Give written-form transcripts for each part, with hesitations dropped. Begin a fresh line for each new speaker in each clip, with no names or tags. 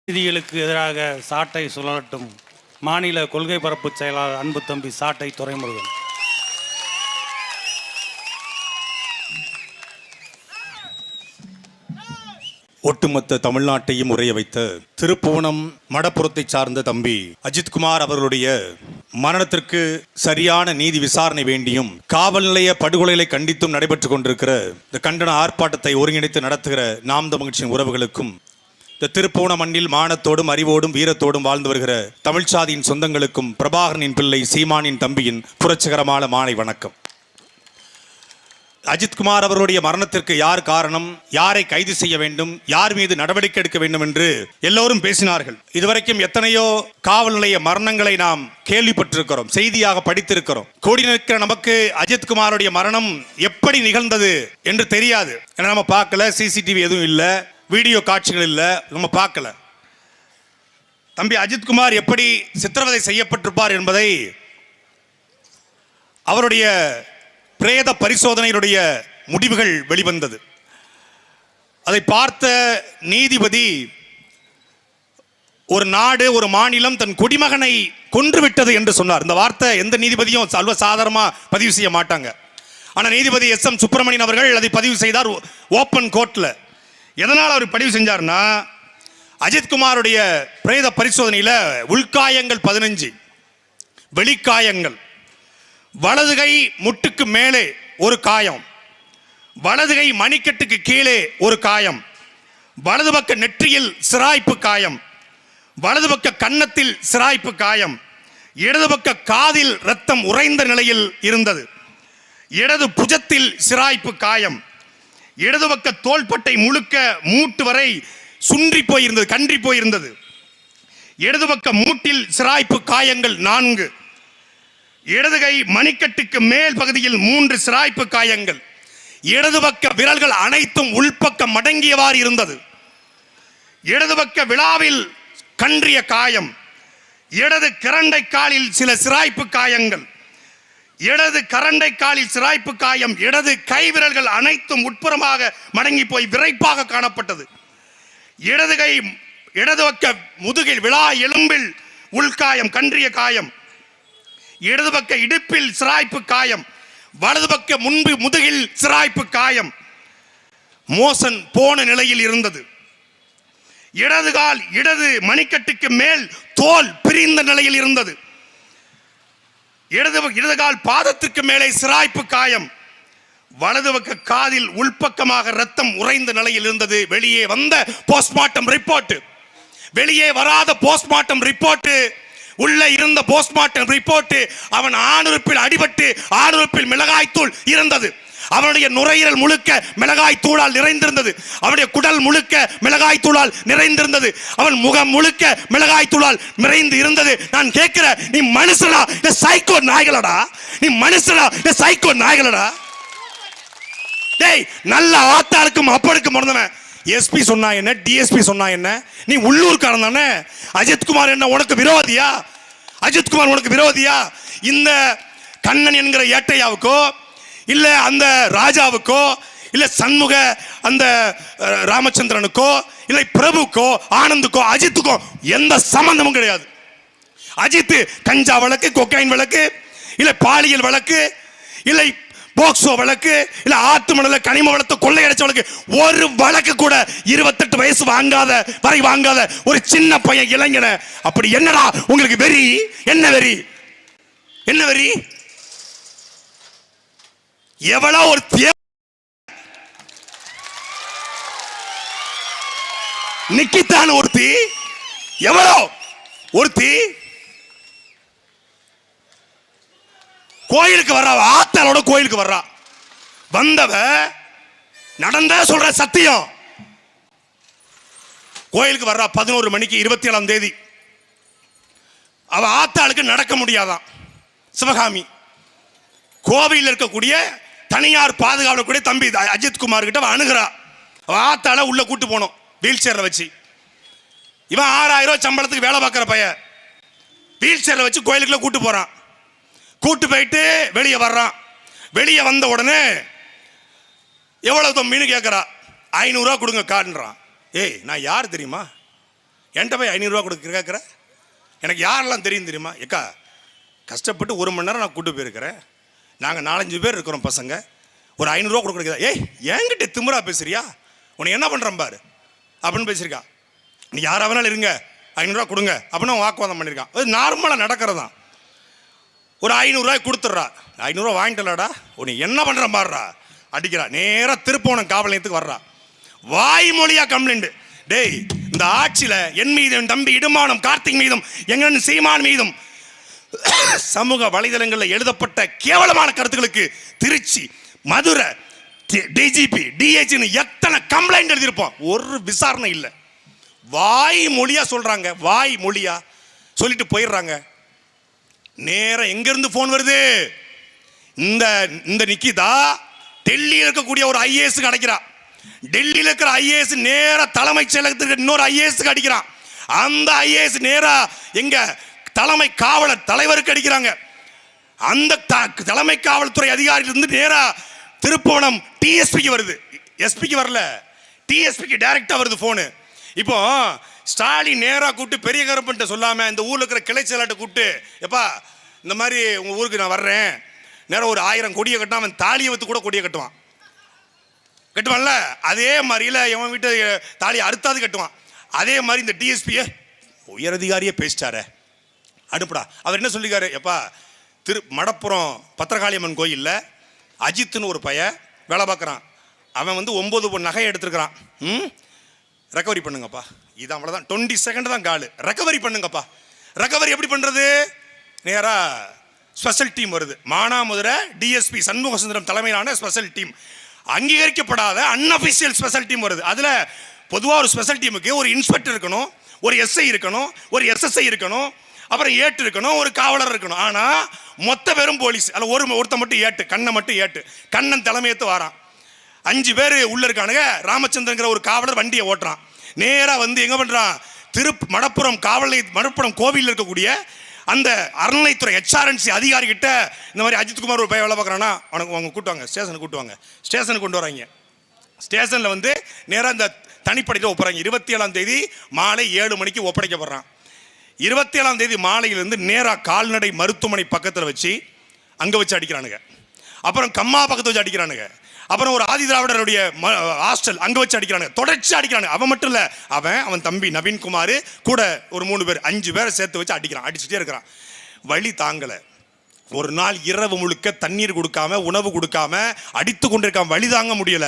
நீதிகளுக்கு எதிராக சாட்டை சுழலட்டும். மாநில கொள்கை பரப்பு செயலாளர் அன்பு தம்பி சாட்டை துரைமுருகன்.
ஒட்டுமொத்த தமிழ்நாட்டையும் உரைய வைத்த திருப்புவனம் மடப்புறத்தை சார்ந்த தம்பி அஜித்குமார் அவர்களுடைய மரணத்திற்கு சரியான நீதி விசாரணை வேண்டியும் காவல் நிலைய படுகொலைகளை கண்டித்தும் நடைபெற்றுக் கொண்டிருக்கிற இந்த கண்டன ஆர்ப்பாட்டத்தை ஒருங்கிணைத்து நடத்துகிற நாம் தமிழ் கட்சியின் உறவுகளுக்கும், இந்த திருப்புவன மண்ணில் மானத்தோடும் அறிவோடும் வீரத்தோடும் வாழ்ந்து வருகிற தமிழ்ச்சாதியின் சொந்தங்களுக்கும் பிரபாகரனின் பிள்ளை சீமானின் தம்பியின் புரட்சிகரமான மாலை வணக்கம். அஜித்குமார் அவர்களுடைய மரணத்திற்கு யார் காரணம், யாரை கைது செய்ய வேண்டும், யார் மீது நடவடிக்கை எடுக்க வேண்டும் என்று எல்லோரும் பேசினார்கள். இதுவரைக்கும் எத்தனையோ காவல் நிலைய மரணங்களை நாம் கேள்விப்பட்டிருக்கிறோம், செய்தியாக படித்திருக்கிறோம். கூடி நிற்கிற நமக்கு அஜித்குமாருடைய மரணம் எப்படி நிகழ்ந்தது என்று தெரியாது. ஏன்னா நம்ம பார்க்கல, சிசிடிவி எதுவும் இல்லை, வீடியோ காட்சிகள் இல்லை, நம்ம பார்க்கல. தம்பி அஜித்குமார் எப்படி சித்திரவதை செய்யப்பட்டிருப்பார் என்பதை அவருடைய பிரேத பரிசோதனையுடைய முடிவுகள் வெளிவந்தது. அதை பார்த்த நீதிபதி, ஒரு நாடு ஒரு மாநிலம் தன் குடிமகனை கொன்றுவிட்டது என்று சொன்னார். இந்த வார்த்தை எந்த நீதிபதியும் சர்வசாதாரணமாக பதிவு செய்ய மாட்டாங்க. ஆனால் நீதிபதி எஸ் எம் சுப்பிரமணியன் அவர்கள் அதை பதிவு செய்தார் ஓப்பன் கோர்ட்டில். எதனால் அவர் பதிவு செஞ்சார்னா, அஜித்குமாருடைய பிரேத பரிசோதனையில் உள்காயங்கள் 15, வெளிக்காயங்கள், வலதுகை முட்டுக்கு மேலே ஒரு காயம், வலதுகை மணிக்கட்டுக்கு கீழே ஒரு காயம், வலது பக்க நெற்றியில் சிராய்ப்பு காயம், வலது பக்க கன்னத்தில் சிராய்ப்பு காயம், இடது பக்க காதில் இரத்தம் உறைந்த நிலையில் இருந்தது, இடது புஜத்தில் சிராய்ப்பு காயம், இடது பக்க தோள்பட்டை முழுக்க மூட்டு வரை சுன்றி போயிருந்தது, கன்றி போயிருந்தது, இடது பக்க மூட்டில் சிராய்ப்பு காயங்கள் 4, இடதுகை மணிக்கட்டுக்கு மேல் பகுதியில் 3 சிராய்ப்பு காயங்கள், இடது பக்க விரல்கள் அனைத்தும் உள்பக்கம் மடங்கியவாறு இருந்தது, இடது பக்க விழாவில் கன்றிய காயம், இடது கரண்டை காலில் சில சிராய்ப்பு காயங்கள், இடது கரண்டை காலில் சிராய்ப்பு காயம், இடது கை விரல்கள் அனைத்தும் உட்புறமாக மடங்கி போய் விரைப்பாக காணப்பட்டது, இடது பக்க முதுகில் விழா எலும்பில் உள்காயம் கன்றிய காயம், இடது பக்க இடுப்பில் சிராய்ப்பு காயம், வலது பக்க முன்பு முதுகில் சிராய்ப்பு காயம், மோசன் போன நிலையில் இருந்தது, இடது கால் இடது மணிக்கட்டுக்கு மேல் தோல் பிரிந்த நிலையில் இருந்தது, இடது கால் பாதத்திற்கு மேலே சிராய்ப்பு காயம், வலது பக்க காதில் உள்பக்கமாக ரத்தம் உறைந்த நிலையில் இருந்தது. வெளியே வந்த போஸ்ட்மார்ட்டம் ரிப்போர்ட், வெளியே வராத போஸ்ட்மார்ட்டம் ரிப்போர்ட், உள்ள இருந்த போஸ்ட்மார்ட்டம் ரிப்போர்ட், அவன் ஆணுறுப்பில் அடிபட்டு ஆணுறுப்பில் மிளகாய்த்தூள் இருந்தது, அவனுடைய நுரையீரல் முழுக்க மிளகாய் தூளால் நிறைந்திருந்தது, அவனுடைய குடல் முழுக்க மிளகாய் தூளால் நிறைந்திருந்தது, அவன் முகம் முழுக்க மிளகாய் தூளால் நிறைந்து இருந்தது. நான் கேட்கிற, நீ மனுஷனா இல்ல சைக்கோ நாய்களடா? நீ மனுஷனா இல்ல சைக்கோ நாய்களடா? டேய், நல்ல ஆத்தாளுக்கும் அப்பனுக்கும் பிறந்தவன் எஸ்பி சொன்னா என்ன, டிஎஸ்பி சொன்னா என்ன? நீ உள்ளூர்காரன் தானே. அஜித்குமார் என்ன உனக்கு விரோதியா? அஜித்குமார் உனக்கு விரோதியா? இந்த கண்ணன் என்கிற ஏட்டையாவுக்கோ இல்ல அந்த ராஜாவுக்கோ இல்ல சண்முக அந்த ராமச்சந்திரனுக்கோ இல்லை பிரபுக்கோ ஆனந்துக்கோ அஜித்துக்கோ எந்த சம்பந்தமும் கிடையாது. அஜித் கஞ்சா வழக்கு, கொக்கைன் வழக்கு, இல்லை பாலியல் வழக்கு, இல்லை போக்சோ வழக்கு, இல்ல ஆத்து மணல கனிம வளத்தை கொள்ளையடிச்ச வழக்கு, ஒரு வழக்கு கூட 28 வயசு வரை வாங்காத ஒரு சின்ன பையன் இளைஞன. அப்படி என்னடா உங்களுக்கு வெறி? என்ன வெறி? என்ன வெறி? எவ்வளோ ஒரு நிக்கித்தான் ஒருத்தி, எவ்வளோ ஒருத்தி கோயிலுக்கு வர்றா, ஆத்தாளோட கோயிலுக்கு வர்றா, வந்தவ நடந்த சொல்ற சத்தியம், கோயிலுக்கு வர்றா 11 மணிக்கு 27ஆம் தேதி. அவ ஆத்தாளுக்கு நடக்க முடியாதான், சிவகாமி கோவையில் இருக்கக்கூடிய தனியார் பாதுகாவலக்கூடிய தம்பி அஜித்குமார் கிட்ட அவ அணுகிறா. அவ ஆத்தாள உள்ள கூட்டு போனோம் வீல் சேர்ல வச்சு. இவன் 6000 ரூபாய் சம்பளத்துக்கு வேலை பார்க்கிற பையன் வீல் சேர்ல வச்சு கோயிலுக்குள்ள கூட்டு போறான். கூட்டு போயிட்டு வெளியே வர்றான். வெளியே வந்த உடனே எவ்வளவு தம்பின்னு கேட்கறா. 500 ரூபா கொடுங்க காட்டுன்றான். ஏய், நான் யார் தெரியுமா? என்கிட்ட போய் 500 ரூபா கொடுக்க கேட்குற? எனக்கு யாரெல்லாம் தெரியும் தெரியுமா? ஏக்கா கஷ்டப்பட்டு 1 மணி நேரம் நான் கூட்டு போயிருக்கிறேன். நாங்கள் 4-5 பேர் இருக்கிறோம் பசங்க. ஒரு 500 ரூபா கொடுக்குறதா? ஏய் என்கிட்ட திமிரா பேசுறியா? உன்னை என்ன பண்ணுறேன் பாரு அப்படின்னு பேசியிருக்கா. நீ யாராக வேணாலும் இருங்க, 500 ரூபா கொடுங்க அப்படின்னு அவன் வாக்குவாதம் பண்ணியிருக்கான். அது நார்மலாக நடக்கிறதான். ஒரு 500 ரூபாய் கொடுத்துட்றா. 500 ரூபா வாங்கிட்டலாடா, உன்னை என்ன பண்ணுறேன் பாடுறா அடிக்கிறா. நேராக திருப்போணம் காவல் நிலையத்துக்கு வர்றா. வாய்மொழியா கம்ப்ளைண்ட். டேய் இந்த ஆட்சியில் என் மீதும் என் தம்பி இடுமானம் கார்த்திக் மீதும் எங்கன்னு சீமான் மீதும் சமூக வலைதளங்களில் எழுதப்பட்ட கேவலமான கருத்துக்களுக்கு திருச்சி, மதுரை, டிஜிபி, டிஐஜின்னு எத்தனை கம்ப்ளைண்ட் எழுதியிருப்போம். ஒரு விசாரணை இல்லை. வாய் மொழியா சொல்றாங்க, வாய் மொழியா சொல்லிட்டு போயிடுறாங்க. நேரம் எங்கிருந்து போன் வருது? இந்த நிக்கிதா டெல்லியில் இருக்கக்கூடிய ஒரு ஐஏஎஸ்க்கு அடைக்கிறா. டெல்லியில் இருக்கிற ஐஏஎஸ் நேர தலைமைச் செயலகத்துக்கு இன்னொரு ஐஏஎஸ்க்கு அடிக்கிறான். அந்த ஐஏஎஸ் நேரா எங்க தலைமை காவலர் தலைவருக்கு அடிக்கிறாங்க. அந்த தலைமை காவல்துறை அதிகாரியிலிருந்து நேரா திருப்போணம் டிஎஸ்பிக்கு வருது. எஸ்பிக்கு வரல, டிஎஸ்பிக்கு டைரக்டா வருது போனு. இப்போ ஸ்டாலின் நேரா கூப்பிட்டு பெரிய கருப்பன்ட்ட சொல்லாம இந்த ஊர்ல இருக்கிற கிளை செயலாட்ட கூப்பிட்டு, எப்பா இந்த மாதிரி உங்க ஊருக்கு நான் வர்றேன், நேரம் ஒரு 1000 கொடியை கட்டான். அவன் தாலியை வச்சு கூட கொடியை கட்டுவான்ல. அதே மாதிரில எவன் வீட்டு தாலியை அறுத்தாது கட்டுவான். அதே மாதிரி இந்த டிஎஸ்பியை உயரதிகாரியே பேசிட்டாரு அனுப்புடா. அவர் என்ன சொல்லிக்காரு? எப்பா மடப்புறம் பத்திரகாளியம்மன் கோயிலில் அஜித்னு ஒரு பையன் வேலை பார்க்குறான். அவன் வந்து 9 நகையை எடுத்துருக்கிறான். ரெக்கவரி பண்ணுங்கப்பா. இது அவ்வளோதான், 20 செகண்ட் தான் காலு. ரெக்கவரி பண்ணுங்கப்பா. ரெக்கவரி எப்படி பண்ணுறது? நேராக ஸ்பெஷல் டீம் வருது. மானாமதுரை டிஎஸ்பி சண்முக சுந்தரம் தலைமையிலான ஸ்பெஷல் டீம், அங்கீகரிக்கப்படாத அன்அஃபிஷியல் ஸ்பெஷல் டீம் வருது. அதில் பொதுவாக ஒரு ஸ்பெஷல் டீமுக்கு ஒரு இன்ஸ்பெக்டர் இருக்கணும், ஒரு எஸ்ஐ இருக்கணும், ஒரு எஸ்எஸ்ஐ இருக்கணும், அப்புறம் ஏட்டு இருக்கணும், ஒரு காவலர் இருக்கணும். ஆனால் மொத்த பேரும் போலீஸ். அதில் ஒருத்த மட்டும் ஏட்டு, கண்ணை மட்டும் ஏட்டு. கண்ணன் தலைமையேற்று வாரான். 5 பேர் உள்ள இருக்கானுங்க. ராமச்சந்திரங்கிற ஒரு காவலர் வண்டியை ஓட்டுறான். நேராக வந்து எங்கே பண்ணுறான்? மடப்புறம் மடப்புறம் கோவிலில் இருக்கக்கூடிய அந்த அறநிலைத்துறை ஹெச்ஆர்என்சி அதிகாரிகிட்ட இந்த மாதிரி அஜித்குமார் ஒரு பையன் வேலை பார்க்குறான்னா அவங்க கூட்டுவாங்க, ஸ்டேஷனுக்கு கூட்டுவாங்க. ஸ்டேஷனுக்கு கொண்டு வராங்க. ஸ்டேஷனில் வந்து நேராக இந்த தனிப்படையில் ஒப்புறாங்க. 27ஆம் தேதி மாலை 7 மணிக்கு ஒப்படைக்கப்படுறான். 27ஆம் தேதி மாலையிலேருந்து நேராக கால்நடை மருத்துவமனை பக்கத்தில் வச்சு அங்கே வச்சு அடிக்கிறானுங்க. அப்புறம் கம்மா பக்கத்தில் வச்சு அடிக்கிறானுங்க. அப்புறம் ஒரு ஆதி திராவிடருடைய ஹாஸ்டல் அங்கே வச்சு அடிக்கிறானுங்க. தொடர்ச்சி அடிக்கிறானுங்க. அவன் மட்டும் இல்லை, அவன் தம்பி நவீன்குமார் கூட ஒரு 3 பேர் 5 பேரை சேர்த்து வச்சு அடிக்கிறான். அடிச்சுட்டே இருக்கிறான். வழி தாங்கலை. ஒரு நாள் இரவு முழுக்க தண்ணீர் கொடுக்காம உணவு கொடுக்காம அடித்து கொண்டிருக்காம. வழி தாங்க முடியல.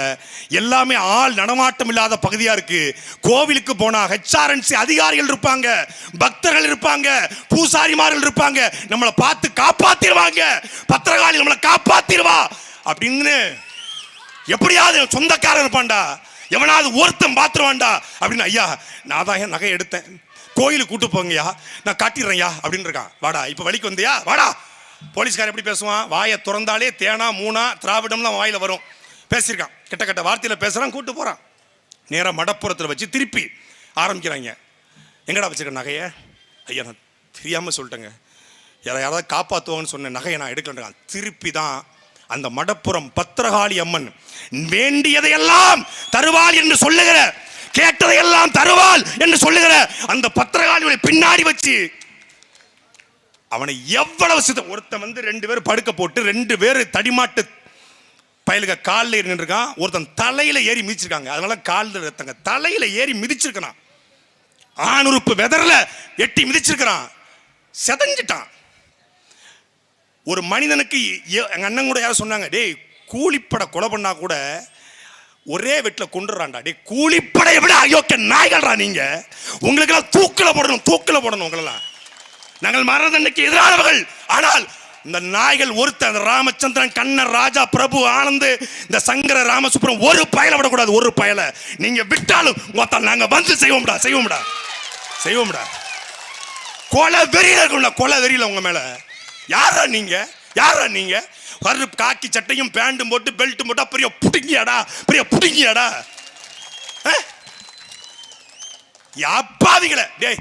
எல்லாமே ஆள் நடமாட்டம் இல்லாத பகுதியா இருக்கு. கோவிலுக்கு போனா ஹெச்ஆர்என்சி அதிகாரிகள் இருப்பாங்க, பக்தர்கள் இருப்பாங்க, பூசாரிமார்கள் இருப்பாங்க. நம்மளை பார்த்து காப்பாத்திடுவாங்க, பத்திரகாளி நம்மளை காப்பாத்திடுவா அப்படின்னு எப்படியாவது சொந்தக்காரன் இருப்பான்டா, எவனாவது ஒருத்தன் பாத்துருவான்டா அப்படின்னு. ஐயா நான் தான் என் நகை எடுத்தேன், கோயிலுக்கு கூட்டு போங்கய்யா, நான் காட்டிடுறேன்யா அப்படின்னு இருக்கான். வாடா இப்ப வழிக்கு வந்தியா வாடா. போலீஸ்காரன் எப்படி பேசுவான்? வாயை திறந்தாலே தேனா மூணா திராவிடம்லாம் வாயில வரும். பேசியிருக்கான், கிட்ட கட்ட வார்த்தையில பேசுறான். கூட்டு போறான். நேராக மடப்புறத்தில் வச்சு திருப்பி ஆரம்பிக்கிறாங்க. எங்கடா வச்சிருக்க நகையை? ஐயா நான் தெரியாம சொல்லிட்டேங்க, யாராவது காப்பாற்றுவாங்கன்னு சொன்ன நகையை நான் எடுக்கலன்றான். திருப்பி தான் அந்த மடப்புறம் பத்திரகாளி அம்மன் வேண்டியதையெல்லாம் தருவாள் என்று சொல்லுகிற, கேட்டதையெல்லாம் தருவாள் என்று சொல்லுகிற அந்த பத்திரகாளியோட பின்னாடி வச்சு அவனை எவ்வளவு ஒருத்தன் வந்து 2 பேர் படுக்க போட்டு 2 பேர் தடிமாட்டு பயலுக காலில் ஏறி நின்றுருக்கான். ஒருத்தன் தலையில ஏறி மிதிச்சிருக்காங்க. அதனால காலில் ரத்தங்க. தலையில ஏறி மிதிச்சிருக்கான். ஆணுறுப்பு வெதர்ல எட்டி மிதிச்சிருக்கிறான். செதஞ்சிட்டான். ஒரு மனிதனுக்கு எங்க அண்ணன் கூட யாரும் சொன்னாங்க, டேய் கூலிப்படை கொலை பண்ணா கூட ஒரே வெட்டில் கொண்டுறான்டா. டே கூலிப்படை விட அயோக்கிய நாய்கள்ரா நீங்க. உங்களுக்கு எல்லாம் தூக்கில போடணும் உங்களெல்லாம். நாங்கள் மரண தண்டனைக்கு எதிரானவர்கள். ஆனால் இந்த நாய்கள் ஒருத்தன் ராமச்சந்திரன், கண்ணன், ராஜா, பிரபு, ஆனந்த், இந்த சங்கர, ராமசுப்ரம் ஒரு பயலை விடக்கூடாது. ஒரு பயலை நீங்க விட்டாலும் நாங்க வந்து செய்வோம்டா. கொலை வெறியில இருக்கும்ல, கொலை வெறியில உங்க மேல. யாரா நீங்க காக்கி சட்டையும் பேண்டும் போட்டு பெல்ட்டும் போட்டா பெரிய புடுங்கியாடா அப்பாவிகளை. டேய்